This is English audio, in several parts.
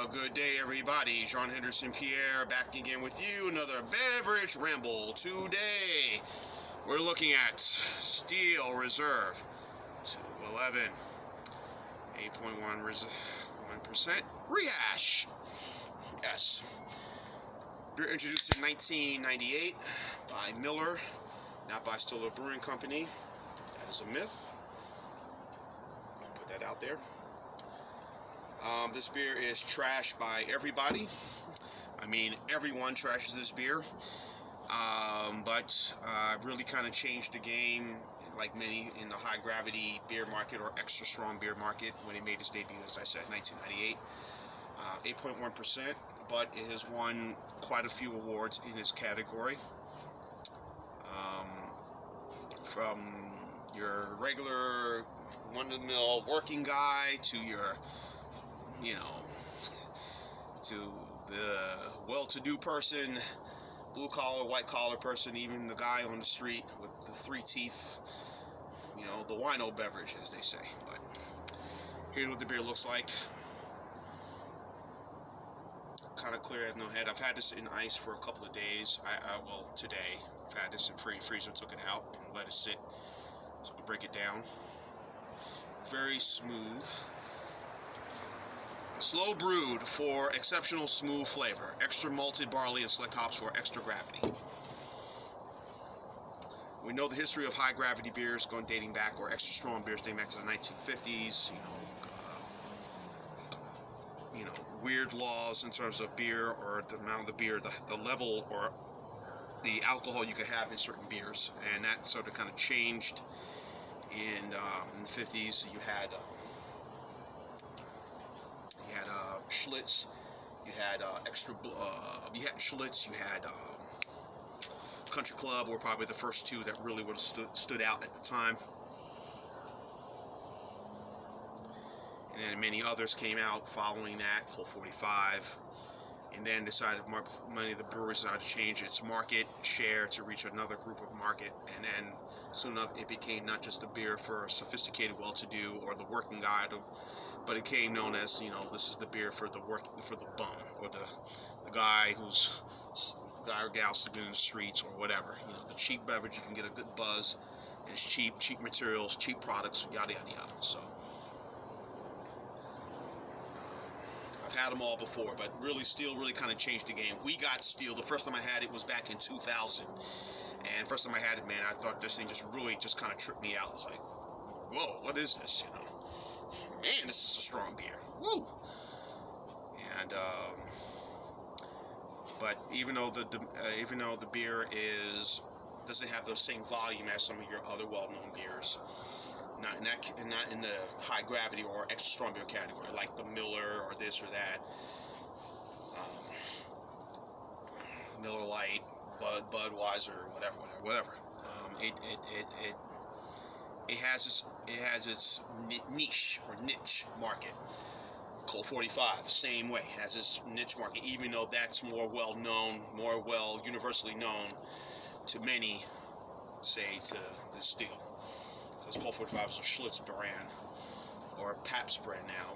Good day, everybody. Jean Henderson Pierre back again with you. Another beverage ramble. Today, we're looking at Steel Reserve 211, 8.1% Rehash. Yes. Beer introduced in 1998 by Miller, not by Stiller Brewing Company. That is a myth. I'll put that out there. This beer is trashed by everybody. I mean, everyone trashes this beer. But really kind of changed the game, like many in the high gravity beer market or extra strong beer market when it made its debut, as I said, 1998. 8.1%, but it has won quite a few awards in its category. From your regular one-of-the-mill working guy to your to the well-to-do person, blue-collar, white-collar person, even the guy on the street with the 3 teeth, the wino beverage, as they say. But here's what the beer looks like. Kind of clear, has no head. I've had this in ice for a couple of days. Well, today, I've had this in freezer, took it out and let it sit so I could break it down. Very smooth. Slow brewed for exceptional smooth flavor. Extra malted barley and select hops for extra gravity. We know the history of high gravity beers dating back, or extra strong beers dating back to the 1950s. Weird laws in terms of beer, or the amount of the beer, the level or the alcohol you could have in certain beers, and that sort of kind of changed in the 50s. You had Schlitz, you had you had Schlitz, you had Country Club were probably the first two that really would have stood out at the time. And then many others came out following that, Colt 45, and then many of the breweries decided to change its market share to reach another group of market, and then soon enough it became not just a beer for sophisticated, well-to-do, or the working guy, but it became known as, this is the beer for the bum, or the guy or gal sleeping in the streets, or whatever. The cheap beverage, you can get a good buzz, and it's cheap materials, cheap products, yada yada yada. So I've had them all before, but really, Steel really kind of changed the game. We got Steel. The first time I had it was back in 2000, and first time I had it, man, I thought this thing just kind of tripped me out. I was like, whoa, what is this? Man, this is a strong beer. Woo! And but even though the beer doesn't have the same volume as some of your other well-known beers, not in the high gravity or extra strong beer category, like the Miller or this or that, Miller Lite, Budweiser, whatever. It has its niche market. Colt 45, same way, has its niche market, even though that's more universally known to many, say, to the Steel. Because Colt 45 is a Schlitz brand, or a Pabst brand now.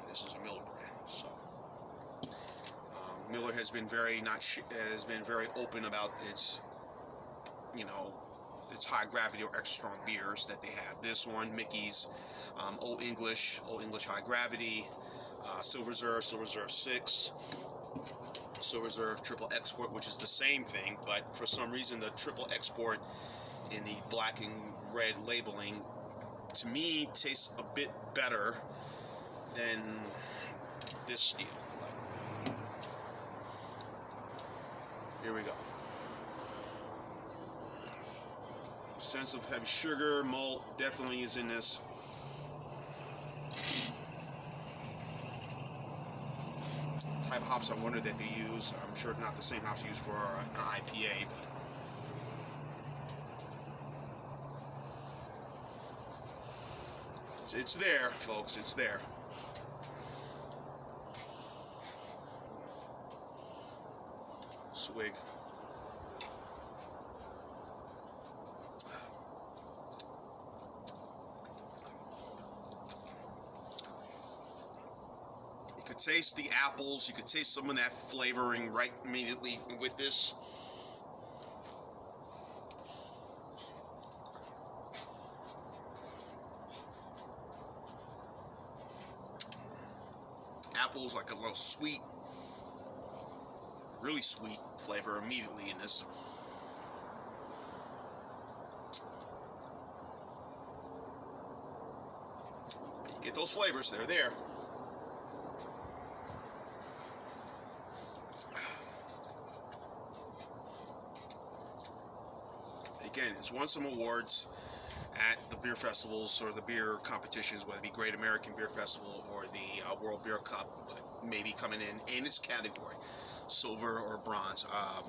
This is a Miller brand. So Miller has been very open about its its high gravity or extra strong beers that they have. This one, Mickey's Old English high gravity, Steel Reserve 6, Steel Reserve triple export, which is the same thing, but for some reason the triple export in the black and red labeling, to me, tastes a bit better than this Steel. But here we go. Sense of heavy sugar, malt definitely is in this. The type of hops I wonder that they use, I'm sure not the same hops used for an IPA, but it's there, folks. It's there. Swig. could taste the apples. You could taste some of that flavoring right immediately with this. Apples, like a little sweet, really sweet flavor immediately in this. You get those flavors, they're there. Again, it's won some awards at the beer festivals or the beer competitions, whether it be Great American Beer Festival or the World Beer Cup, but maybe coming in its category, silver or bronze. I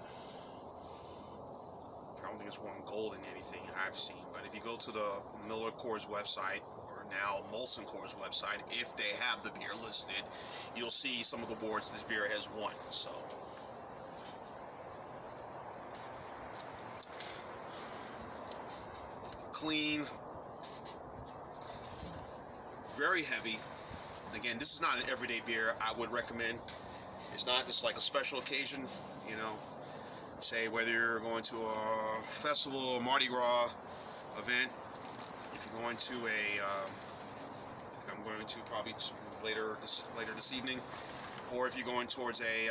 don't think it's won gold in anything I've seen, but if you go to the MolsonCoors website, or now MolsonCoors website, if they have the beer listed, you'll see some of the awards this beer has won. So clean, very heavy. Again, this is not an everyday beer. I would recommend. It's not just like a special occasion, you know. Say whether you're going to a festival or Mardi Gras event, if you're going to like I'm going to probably later this evening, or if you're going towards a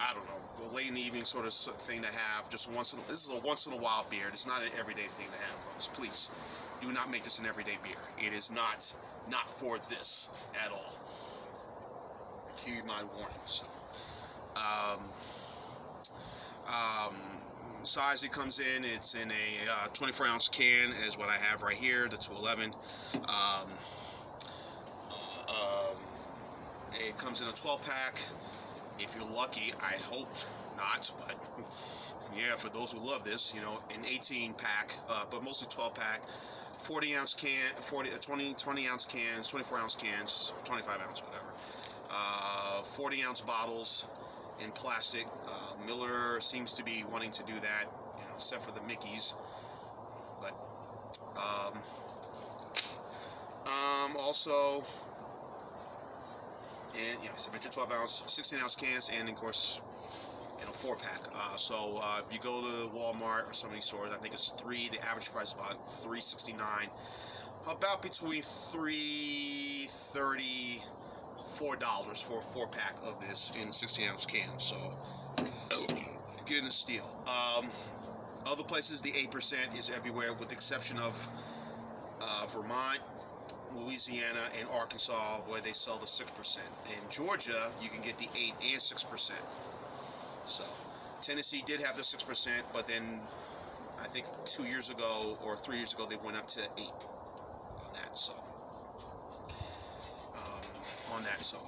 I don't know, late in the evening sort of thing to have. Just this is a once in a while beer. It's not an everyday thing to have, folks. Please do not make this an everyday beer. It is not for this at all. Heed my warning. So, size it comes in, it's in a 24-ounce can, is what I have right here, the 211. It comes in a 12-pack. If you're lucky, I hope not, but yeah, for those who love this, you know, an 18-pack, but mostly 12-pack, 40-ounce can, 20-ounce cans, 24-ounce cans, 25-ounce, whatever. 40-ounce bottles in plastic. Miller seems to be wanting to do that, you know, except for the Mickeys. But also, and yeah, so 12-ounce, 16-ounce cans, and of course, you know, 4-pack. So if you go to Walmart or some of these stores, I think it's the average price is about $3.69, about between $3.30, $4 for a 4-pack of this in 16-ounce cans. So you're getting a steal. Other places, the 8% is everywhere, with the exception of Vermont, Louisiana, and Arkansas, where they sell the 6%. In Georgia, you can get the 8 and 6%. So Tennessee did have the 6%, but then I think 2 years ago or 3 years ago they went up to 8 on that. So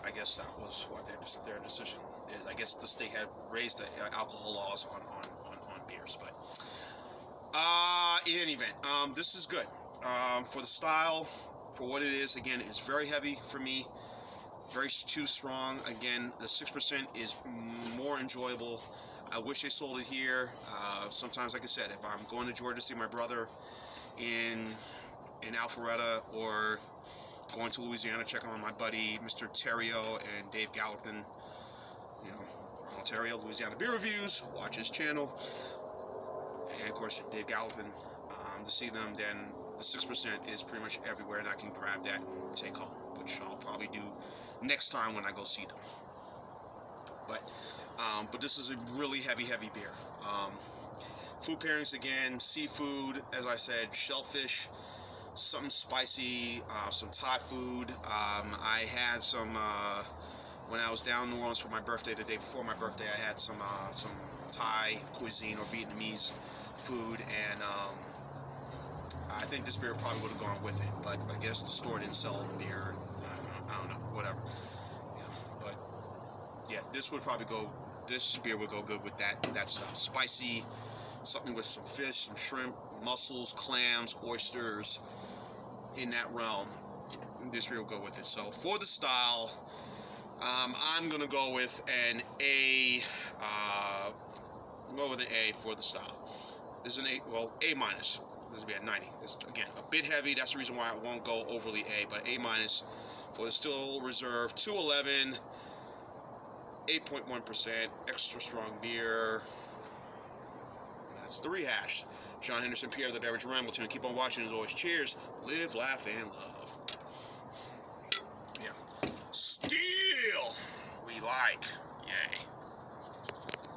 I guess that was what their decision is. I guess the state had raised the alcohol laws on beers, but in any event, this is good for the style, for what it is. Again, it's very heavy for me, very too strong. Again, the 6% is more enjoyable. I wish they sold it here. Sometimes, like I said, if I'm going to Georgia to see my brother in Alpharetta, or going to Louisiana, check on my buddy Mr. Terrio and Dave Gallopin, you know, Ontario, Louisiana Beer Reviews, watch his channel, and of course Dave Gallopin, to see them, then the 6% is pretty much everywhere, and I can grab that and take home, which I'll probably do next time when I go see them. But this is a really heavy beer. Food pairings, again, seafood, as I said, shellfish, something spicy, some Thai food. I had some when I was down in New Orleans for my birthday, the day before my birthday. I had some Thai cuisine or Vietnamese food, and I think this beer probably would have gone with it, but I guess the store didn't sell beer. I don't know, whatever. You know, but yeah, this beer would go good with that stuff. Spicy, something with some fish, some shrimp, mussels, clams, oysters, in that realm. This beer will go with it. So for the style, I'm gonna go with an A. Go with an A for the style. This is an A. Well, A minus. This will be at 90. It's, again, a bit heavy. That's the reason why I won't go overly A, but A minus for the Still Reserve 211, 8.1%, extra strong beer. That's the Rehash. John Henderson, Pierre, the Beverage Rambleton. Keep on watching. As always, cheers, live, laugh, and love. Yeah. Steve!